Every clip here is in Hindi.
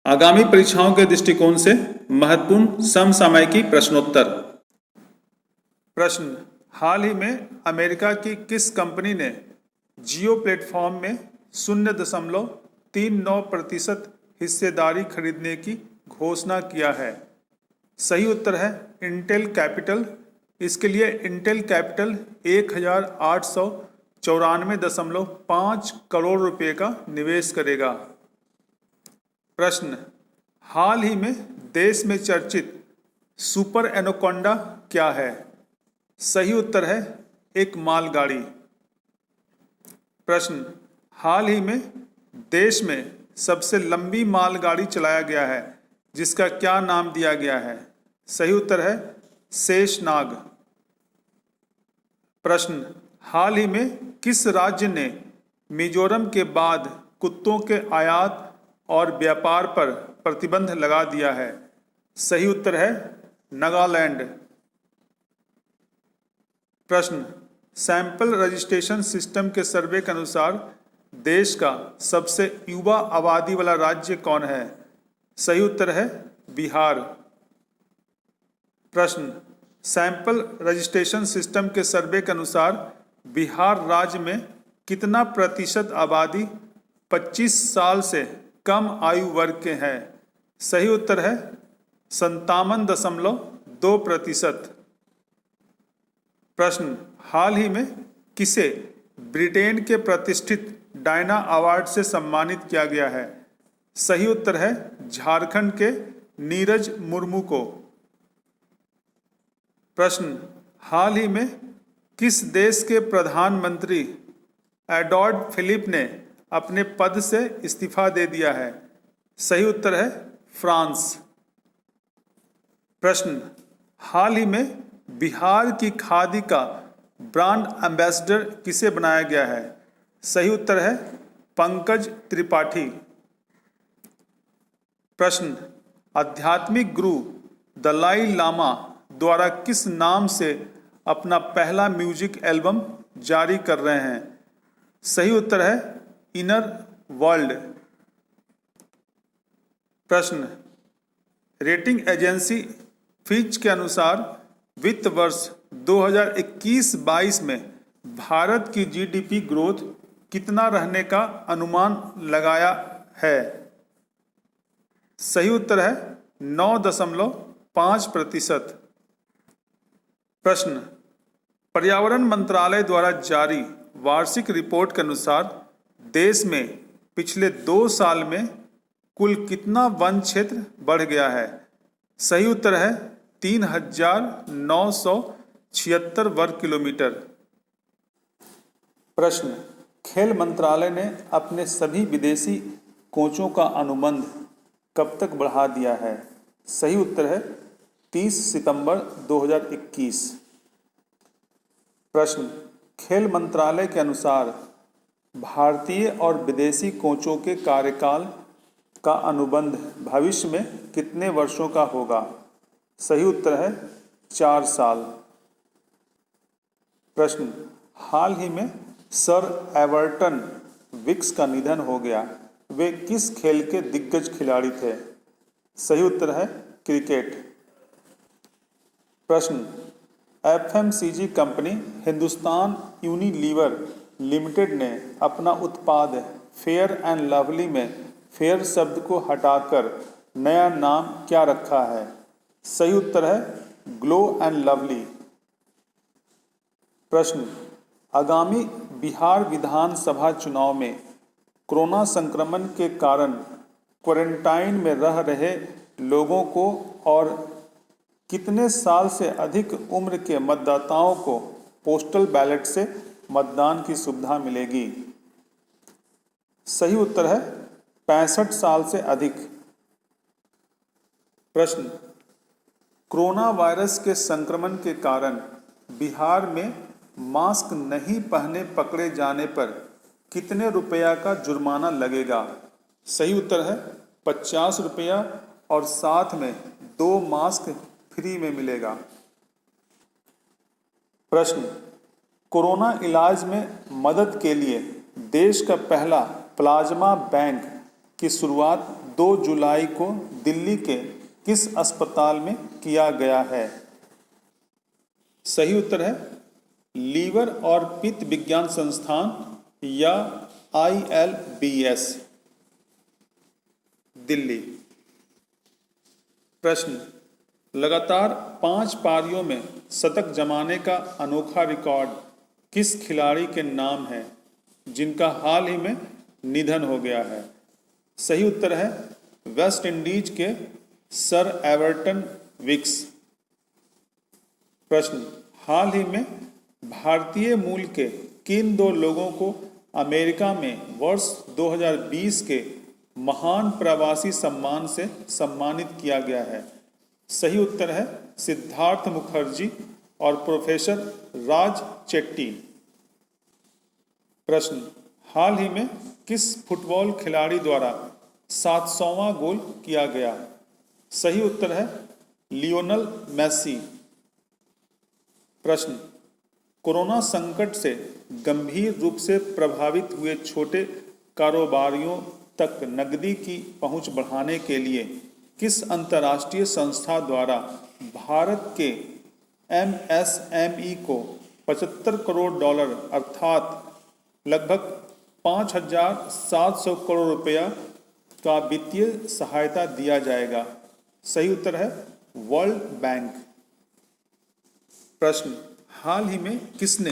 आगामी परीक्षाओं के दृष्टिकोण से महत्वपूर्ण समसामयिकी प्रश्नोत्तर। प्रश्न, हाल ही में अमेरिका की किस कंपनी ने जियो प्लेटफॉर्म में 0.39% हिस्सेदारी खरीदने की घोषणा किया है? सही उत्तर है इंटेल कैपिटल। इसके लिए इंटेल कैपिटल 1894.5 करोड़ रुपए का निवेश करेगा। प्रश्न, हाल ही में देश में चर्चित सुपर एनाकोंडा क्या है? सही उत्तर है एक मालगाड़ी। प्रश्न, हाल ही में देश में सबसे लंबी मालगाड़ी चलाया गया है जिसका क्या नाम दिया गया है? सही उत्तर है शेषनाग। प्रश्न, हाल ही में किस राज्य ने मिजोरम के बाद कुत्तों के आयात और व्यापार पर प्रतिबंध लगा दिया है? सही उत्तर है नागालैंड। प्रश्न, सैंपल रजिस्ट्रेशन सिस्टम के सर्वे के अनुसार देश का सबसे युवा आबादी वाला राज्य कौन है? सही उत्तर है बिहार। प्रश्न, सैंपल रजिस्ट्रेशन सिस्टम के सर्वे के अनुसार बिहार राज्य में कितना प्रतिशत आबादी 25 साल से कम आयु वर्ग के हैं? सही उत्तर है 57.2%। प्रश्न, हाल ही में किसे ब्रिटेन के प्रतिष्ठित डायना अवार्ड से सम्मानित किया गया है? सही उत्तर है झारखंड के नीरज मुर्मू को। प्रश्न, हाल ही में किस देश के प्रधानमंत्री एडवर्ड फिलिप ने अपने पद से इस्तीफा दे दिया है? सही उत्तर है फ्रांस। प्रश्न, हाल ही में बिहार की खादी का ब्रांड एम्बेसडर किसे बनाया गया है? सही उत्तर है पंकज त्रिपाठी। प्रश्न, आध्यात्मिक गुरु दलाई लामा द्वारा किस नाम से अपना पहला म्यूजिक एल्बम जारी कर रहे हैं? सही उत्तर है इनर वर्ल्ड। प्रश्न, रेटिंग एजेंसी फिच के अनुसार वित्त वर्ष 2021-22 में भारत की जीडीपी ग्रोथ कितना रहने का अनुमान लगाया है? सही उत्तर है 9.5%। प्रश्न, पर्यावरण मंत्रालय द्वारा जारी वार्षिक रिपोर्ट के अनुसार देश में पिछले 2 साल में कुल कितना वन क्षेत्र बढ़ गया है? सही उत्तर है 3,976 वर्ग किलोमीटर। प्रश्न, खेल मंत्रालय ने अपने सभी विदेशी कोचों का अनुबंध कब तक बढ़ा दिया है? सही उत्तर है 30 सितंबर 2021। प्रश्न, खेल मंत्रालय के अनुसार भारतीय और विदेशी कोचों के कार्यकाल का अनुबंध भविष्य में कितने वर्षों का होगा? सही उत्तर है 4 साल। प्रश्न, हाल ही में सर एवर्टन विक्स का निधन हो गया। वे किस खेल के दिग्गज खिलाड़ी थे? सही उत्तर है क्रिकेट। प्रश्न, FMCG company Hindustan Unilever limited ने अपना उत्पाद फेयर एंड लवली में फेयर शब्द को हटाकर नया नाम क्या रखा है? सही उत्तर है ग्लो एंड लवली। प्रश्न, आगामी बिहार विधानसभा चुनाव में कोरोना संक्रमण के कारण क्वारंटाइन में रह रहे लोगों को और कितने साल से अधिक उम्र के मतदाताओं को पोस्टल बैलेट से मतदान की सुविधा मिलेगी? सही उत्तर है 65 साल से अधिक। प्रश्न, कोरोना वायरस के संक्रमण के कारण बिहार में मास्क नहीं पहने पकड़े जाने पर कितने रुपया का जुर्माना लगेगा? सही उत्तर है 50 रुपया और साथ में 2 मास्क फ्री में मिलेगा। प्रश्न, कोरोना इलाज में मदद के लिए देश का पहला प्लाज्मा बैंक की शुरुआत 2 जुलाई को दिल्ली के किस अस्पताल में किया गया है? सही उत्तर है लीवर और पित्त विज्ञान संस्थान या ILBS, दिल्ली। प्रश्न, लगातार 5 पारियों में शतक जमाने का अनोखा रिकॉर्ड किस खिलाड़ी के नाम है जिनका हाल ही में निधन हो गया है? सही उत्तर है वेस्ट इंडीज के सर एवर्टन विक्स। प्रश्न, हाल ही में भारतीय मूल के किन 2 लोगों को अमेरिका में वर्ष 2020 के महान प्रवासी सम्मान से सम्मानित किया गया है? सही उत्तर है सिद्धार्थ मुखर्जी और प्रोफेसर राज चेट्टी। प्रश्न, हाल ही में किस फुटबॉल खिलाड़ी द्वारा 700वां गोल किया गया? सही उत्तर है लियोनेल मेसी। प्रश्न, कोरोना संकट से गंभीर रूप से प्रभावित हुए छोटे कारोबारियों तक नकदी की पहुंच बढ़ाने के लिए किस अंतर्राष्ट्रीय संस्था द्वारा भारत के MSME को $75 करोड़ अर्थात लगभग 5,700 करोड़ रुपया का वित्तीय सहायता दिया जाएगा? सही उत्तर है वर्ल्ड बैंक। प्रश्न, हाल ही में किसने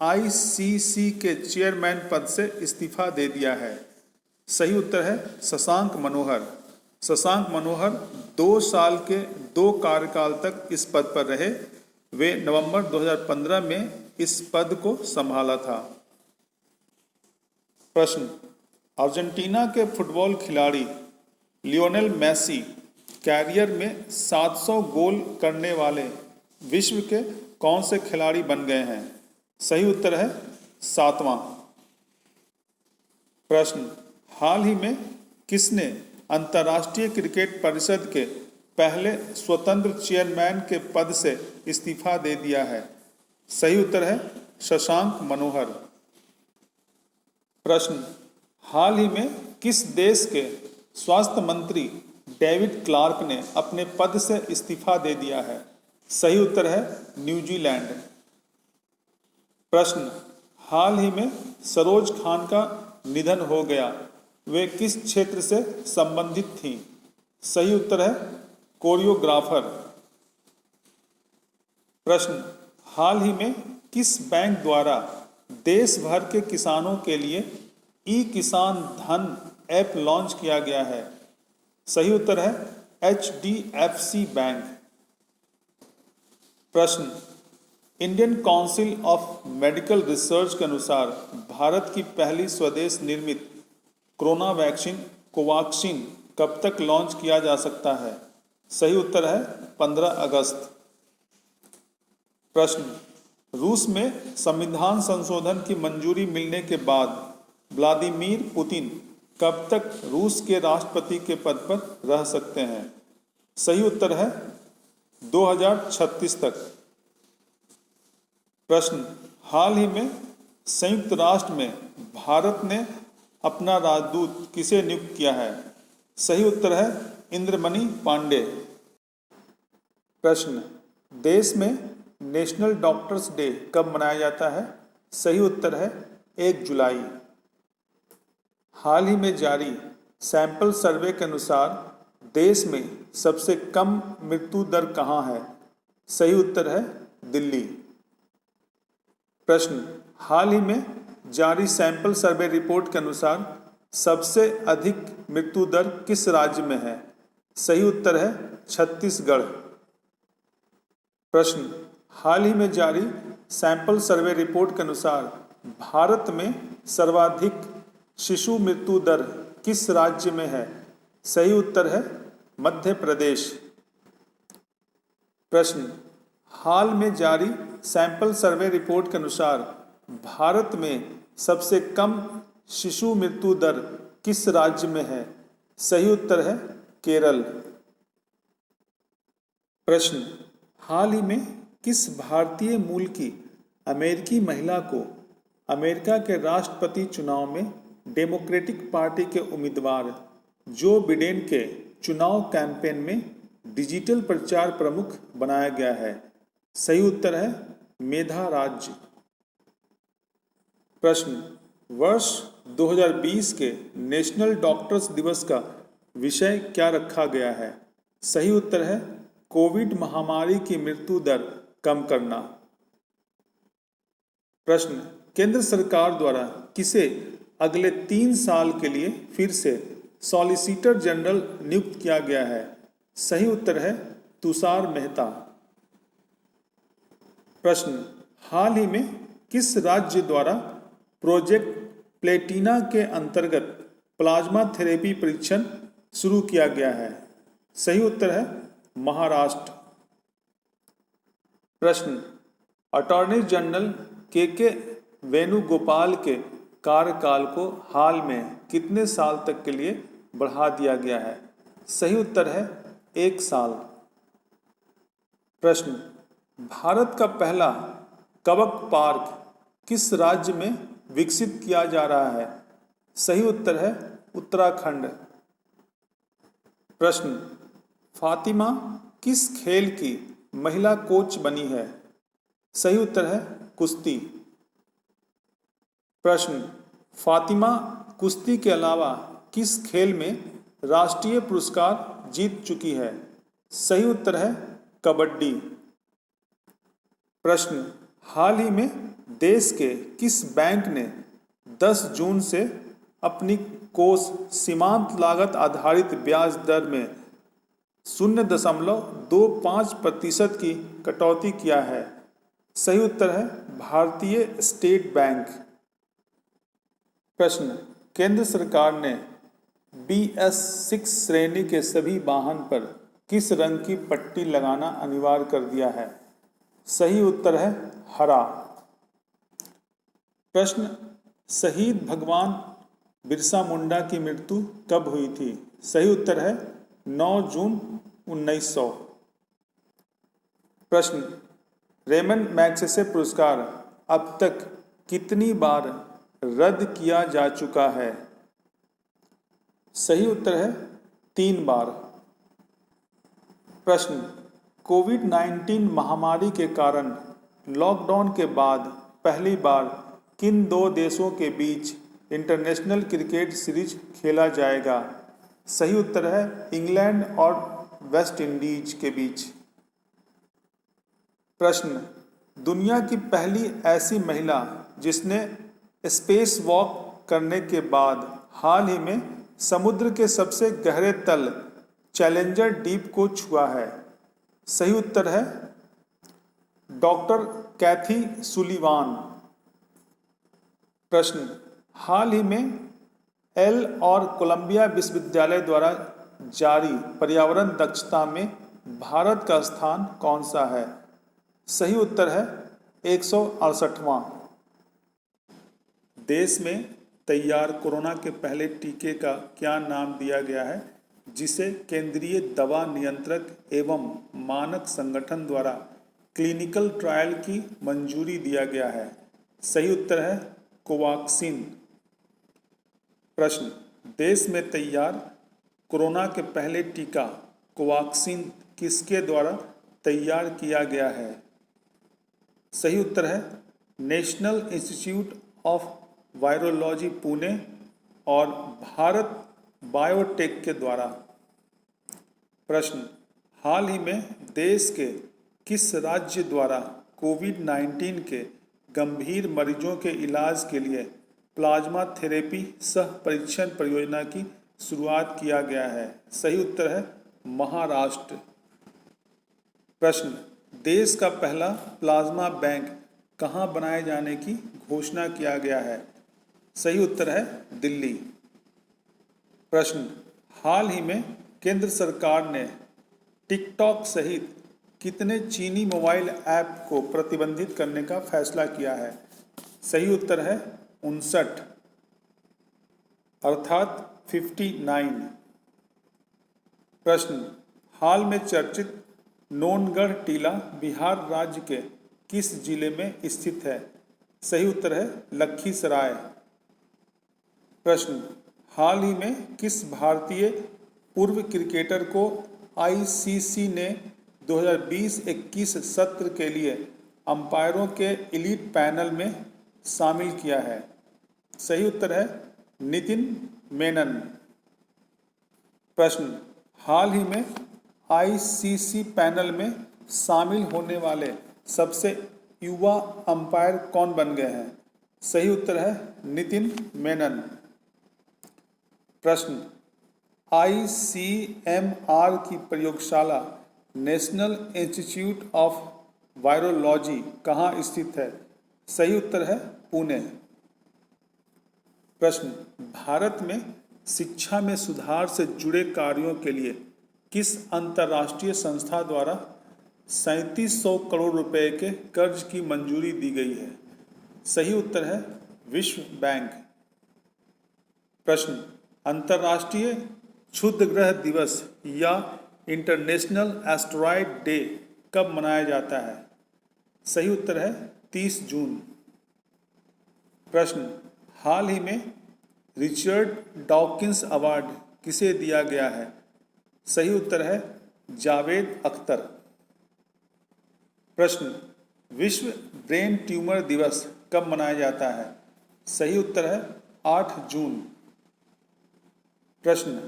ICC के चेयरमैन पद से इस्तीफा दे दिया है? सही उत्तर है शशांक मनोहर। शशांक मनोहर 2 साल के 2 कार्यकाल तक इस पद पर रहे। वे नवंबर 2015 में इस पद को संभाला था। प्रश्न, अर्जेंटीना के फुटबॉल खिलाड़ी लियोनेल मेसी कैरियर में 700 गोल करने वाले विश्व के कौन से खिलाड़ी बन गए हैं? सही उत्तर है 7वां। प्रश्न, हाल ही में किसने अंतर्राष्ट्रीय क्रिकेट परिषद के पहले स्वतंत्र चेयरमैन के पद से इस्तीफा दे दिया है? सही उत्तर है शशांक मनोहर। प्रश्न, हाल ही में किस देश के स्वास्थ्य मंत्री डेविड क्लार्क ने अपने पद से इस्तीफा दे दिया है? सही उत्तर है न्यूजीलैंड। प्रश्न, हाल ही में सरोज खान का निधन हो गया, वे किस क्षेत्र से संबंधित थीं? सही उत्तर है कोरियोग्राफर। प्रश्न, हाल ही में किस बैंक द्वारा देश भर के किसानों के लिए ई-किसान धन ऐप लॉन्च किया गया है? सही उत्तर है HDFC बैंक। प्रश्न, Indian council of medical research के अनुसार भारत की पहली स्वदेश निर्मित कोरोना वैक्सीन कोवैक्सीन कब तक लॉन्च किया जा सकता है? सही उत्तर है 15 अगस्त। प्रश्न, रूस में संविधान संशोधन की मंजूरी मिलने के बाद व्लादिमीर पुतिन कब तक रूस के राष्ट्रपति के पद पर रह सकते हैं? सही उत्तर है 2036 तक। प्रश्न, हाल ही में संयुक्त राष्ट्र में भारत ने अपना राजदूत किसे नियुक्त किया है? सही उत्तर है इंद्रमणि पांडे। प्रश्न, देश में नेशनल डॉक्टर्स डे कब मनाया जाता है? सही उत्तर है 1 जुलाई। हाल ही में जारी सैंपल सर्वे के अनुसार देश में सबसे कम मृत्यु दर कहाँ है? सही उत्तर है दिल्ली। प्रश्न, हाल ही में जारी सैंपल सर्वे रिपोर्ट के अनुसार सबसे अधिक मृत्यु दर किस राज्य में है? सही उत्तर है छत्तीसगढ़। प्रश्न, हाल ही में जारी सैंपल सर्वे रिपोर्ट के अनुसार भारत में सर्वाधिक शिशु मृत्यु दर किस राज्य में है? सही उत्तर है मध्य प्रदेश। प्रश्न, हाल में जारी सैंपल सर्वे रिपोर्ट के अनुसार भारत में सबसे कम शिशु मृत्यु दर किस राज्य में है? सही उत्तर है केरल। प्रश्न, हाल ही में किस भारतीय मूल की अमेरिकी महिला को अमेरिका के राष्ट्रपति चुनाव में डेमोक्रेटिक पार्टी के उम्मीदवार जो बिडेन के चुनाव कैंपेन में डिजिटल प्रचार प्रमुख बनाया गया है? सही उत्तर है मेधा राज्य। प्रश्न, वर्ष 2020 के नेशनल डॉक्टर्स दिवस का विषय क्या रखा गया है? सही उत्तर है कोविड महामारी की मृत्यु दर कम करना। प्रश्न, केंद्र सरकार द्वारा किसे अगले 3 साल के लिए फिर से सॉलिसिटर जनरल नियुक्त किया गया है? सही उत्तर है तुषार मेहता। प्रश्न, हाल ही में किस राज्य द्वारा प्रोजेक्ट प्लेटिना के अंतर्गत प्लाज्मा थेरेपी परीक्षण शुरू किया गया है? सही उत्तर है महाराष्ट्र। प्रश्न, अटॉर्नी जनरल के वेणुगोपाल के कार्यकाल को हाल में कितने साल तक के लिए बढ़ा दिया गया है? सही उत्तर है 1 साल। प्रश्न, भारत का पहला कबक पार्क किस राज्य में विकसित किया जा रहा है? सही उत्तर है उत्तराखंड। प्रश्न, फातिमा किस खेल की महिला कोच बनी है? सही उत्तर है कुश्ती। प्रश्न, फातिमा कुश्ती के अलावा किस खेल में राष्ट्रीय पुरस्कार जीत चुकी है? सही उत्तर है कबड्डी। प्रश्न, हाल ही में देश के किस बैंक ने 10 जून से अपनी कोष सीमांत लागत आधारित ब्याज दर में 0.25% की कटौती किया है? सही उत्तर है भारतीय स्टेट बैंक। प्रश्न, केंद्र सरकार ने BS6 श्रेणी के सभी वाहन पर किस रंग की पट्टी लगाना अनिवार्य कर दिया है? सही उत्तर है हरा। प्रश्न, शहीद भगवान बिरसा मुंडा की मृत्यु कब हुई थी? सही उत्तर है 9 जून 1900। प्रश्न, रेमन मैग्सेसे पुरस्कार अब तक कितनी बार रद्द किया जा चुका है? सही उत्तर है 3 बार। प्रश्न, कोविड-19 महामारी के कारण लॉकडाउन के बाद पहली बार किन 2 देशों के बीच इंटरनेशनल क्रिकेट सीरीज खेला जाएगा? सही उत्तर है इंग्लैंड और वेस्ट इंडीज के बीच। प्रश्न, दुनिया की पहली ऐसी महिला जिसने स्पेस वॉक करने के बाद हाल ही में समुद्र के सबसे गहरे तल चैलेंजर डीप को छुआ है? सही उत्तर है डॉक्टर कैथी सुलिवान। प्रश्न, हाल ही में एल और कोलंबिया विश्वविद्यालय द्वारा जारी पर्यावरण दक्षता में भारत का स्थान कौन सा है? सही उत्तर है 168वां। देश में तैयार कोरोना के पहले टीके का क्या नाम दिया गया है जिसे केंद्रीय दवा नियंत्रक एवं मानक संगठन द्वारा क्लिनिकल ट्रायल की मंजूरी दिया गया है? सही उत्तर है कोवैक्सीन। प्रश्न, देश में तैयार कोरोना के पहले टीका कोवैक्सीन किसके द्वारा तैयार किया गया है? सही उत्तर है national institute of virology Pune और भारत बायोटेक के द्वारा। प्रश्न, हाल ही में देश के किस राज्य द्वारा कोविड-19 के गंभीर मरीजों के इलाज के लिए प्लाज्मा थेरेपी सह परीक्षण परियोजना की शुरुआत किया गया है? सही उत्तर है महाराष्ट्र। प्रश्न, देश का पहला प्लाज्मा बैंक कहाँ बनाए जाने की घोषणा किया गया है? सही उत्तर है दिल्ली। प्रश्न, हाल ही में केंद्र सरकार ने टिकटॉक सहित कितने चीनी मोबाइल ऐप को प्रतिबंधित करने का फैसला किया है? सही उत्तर है 59 अर्थात 59। प्रश्न, हाल में चर्चित नौनगढ़ टीला बिहार राज्य के किस जिले में स्थित है? सही उत्तर है लखीसराय। प्रश्न, हाल ही में किस भारतीय पूर्व क्रिकेटर को आईसीसी ने 2020-21 सत्र के लिए अंपायरों के एलीट पैनल में शामिल किया है? सही उत्तर है नितिन मेनन। प्रश्न, हाल ही में आईसीसी पैनल में शामिल होने वाले सबसे युवा अंपायर कौन बन गए हैं? सही उत्तर है नितिन मेनन। प्रश्न, आईसीएमआर की प्रयोगशाला नेशनल इंस्टीट्यूट ऑफ वायरोलॉजी कहाँ स्थित है? सही उत्तर है पुणे। प्रश्न, भारत में शिक्षा में सुधार से जुड़े कार्यों के लिए किस अंतर्राष्ट्रीय संस्था द्वारा 3700 करोड़ रुपए के कर्ज की मंजूरी दी गई है? सही उत्तर है विश्व बैंक। प्रश्न, अंतर्राष्ट्रीय क्षुद्रग्रह दिवस या इंटरनेशनल एस्टेरॉयड डे कब मनाया जाता है? सही उत्तर है 30 जून। प्रश्न, हाल ही में रिचर्ड डॉकिंस अवार्ड किसे दिया गया है? सही उत्तर है जावेद अख्तर। प्रश्न, विश्व ब्रेन ट्यूमर दिवस कब मनाया जाता है? सही उत्तर है 8 जून। प्रश्न,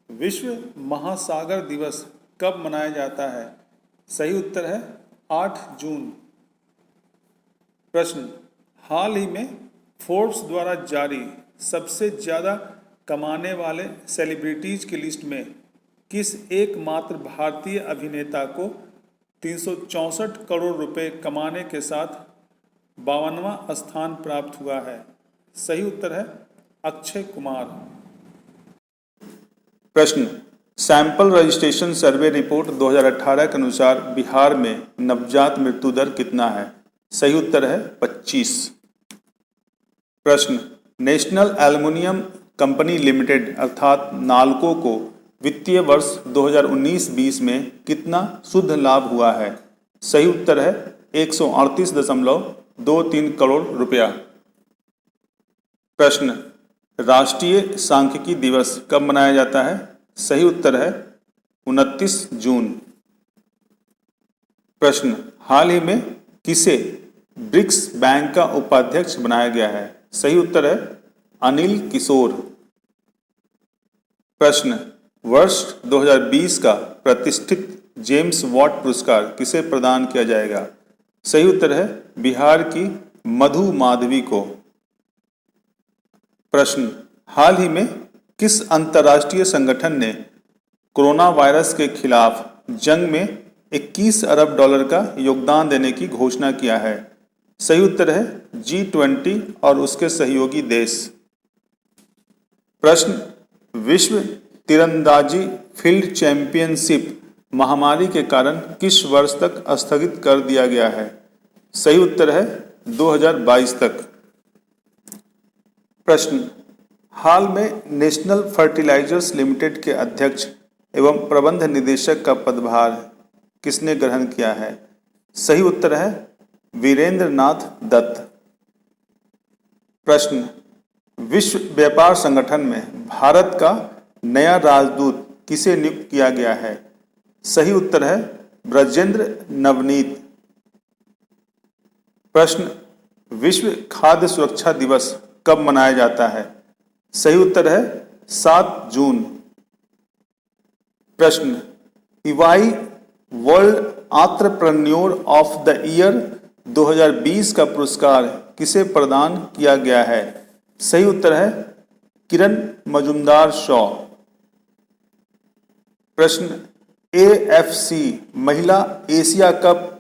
विश्व महासागर दिवस कब मनाया जाता है? सही उत्तर है 8 जून। प्रश्न, हाल ही में फोर्ब्स द्वारा जारी सबसे ज़्यादा कमाने वाले सेलिब्रिटीज की लिस्ट में किस एकमात्र भारतीय अभिनेता को 364 करोड़ रुपए कमाने के साथ 52वां स्थान प्राप्त हुआ है? सही उत्तर है अक्षय कुमार। प्रश्न, सैंपल रजिस्ट्रेशन सर्वे रिपोर्ट 2018 के अनुसार बिहार में नवजात मृत्यु दर कितना है? सही उत्तर है 25। प्रश्न, नेशनल एल्युमिनियम कंपनी लिमिटेड अर्थात नाल्को को वित्तीय वर्ष 2019-20 में कितना शुद्ध लाभ हुआ है? सही उत्तर है 138.23 करोड़ रुपया। प्रश्न, राष्ट्रीय सांख्यिकी दिवस कब मनाया जाता है? सही उत्तर है 29 जून। प्रश्न, हाल ही में किसे ब्रिक्स बैंक का उपाध्यक्ष बनाया गया है? सही उत्तर है अनिल किशोर। प्रश्न, वर्ष 2020 का प्रतिष्ठित जेम्स वॉट पुरस्कार किसे प्रदान किया जाएगा? सही उत्तर है बिहार की मधु माधवी को। प्रश्न, हाल ही में किस अंतर्राष्ट्रीय संगठन ने कोरोना वायरस के खिलाफ जंग में 21 अरब डॉलर का योगदान देने की घोषणा किया है? सही उत्तर है G20 और उसके सहयोगी देश। प्रश्न, विश्व तीरंदाजी फील्ड चैंपियनशिप महामारी के कारण किस वर्ष तक स्थगित कर दिया गया है? सही उत्तर है 2022 तक। प्रश्न, हाल में नेशनल फर्टिलाइजर्स लिमिटेड के अध्यक्ष एवं प्रबंध निदेशक का पदभार किसने ग्रहण किया है? सही उत्तर है वीरेंद्र नाथ दत्त। प्रश्न, विश्व व्यापार संगठन में भारत का नया राजदूत किसे नियुक्त किया गया है? सही उत्तर है ब्रजेंद्र नवनीत। प्रश्न, विश्व खाद्य सुरक्षा दिवस कब मनाया जाता है? सही उत्तर है 7 जून। प्रश्न, EY world entrepreneur of the year 2020 का पुरस्कार किसे प्रदान किया गया है? सही उत्तर है किरण मजुमदार शॉ। प्रश्न, AFC महिला एशिया कप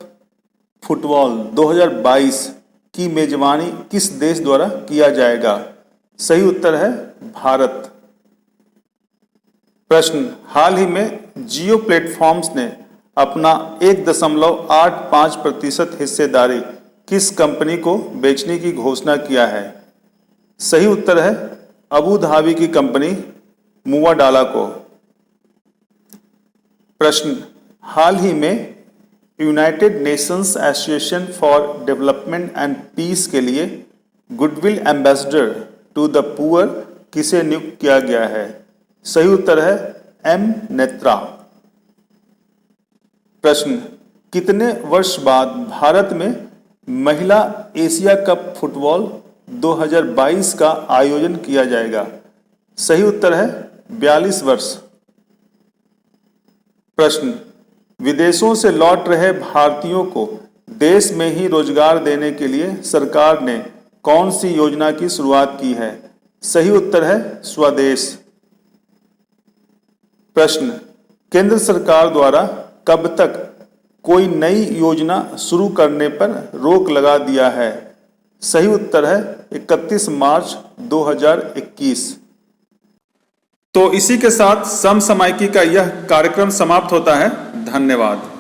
फुटबॉल 2022 की मेजबानी किस देश द्वारा किया जाएगा? सही उत्तर है भारत। प्रश्न, हाल ही में जियो प्लेटफॉर्म्स ने अपना 1.85% हिस्सेदारी किस कंपनी को बेचने की घोषणा किया है? सही उत्तर है अबू धाबी की कंपनी मुवाडाला को। प्रश्न, हाल ही में United Nations Association for Development and Peace के लिए goodwill ambassador to the poor किसे नियुक्त किया गया है? सही उत्तर है एम नेत्रा। प्रश्न, कितने वर्ष बाद भारत में महिला एशिया कप फुटबॉल 2022 का आयोजन किया जाएगा? सही उत्तर है 42 वर्ष। प्रश्न, विदेशों से लौट रहे भारतीयों को देश में ही रोजगार देने के लिए सरकार ने कौन सी योजना की शुरुआत की है? सही उत्तर है स्वदेश। प्रश्न, केंद्र सरकार द्वारा कब तक कोई नई योजना शुरू करने पर रोक लगा दिया है? सही उत्तर है 31 मार्च 2021। तो इसी के साथ समसामयिकी का यह कार्यक्रम समाप्त होता है। धन्यवाद।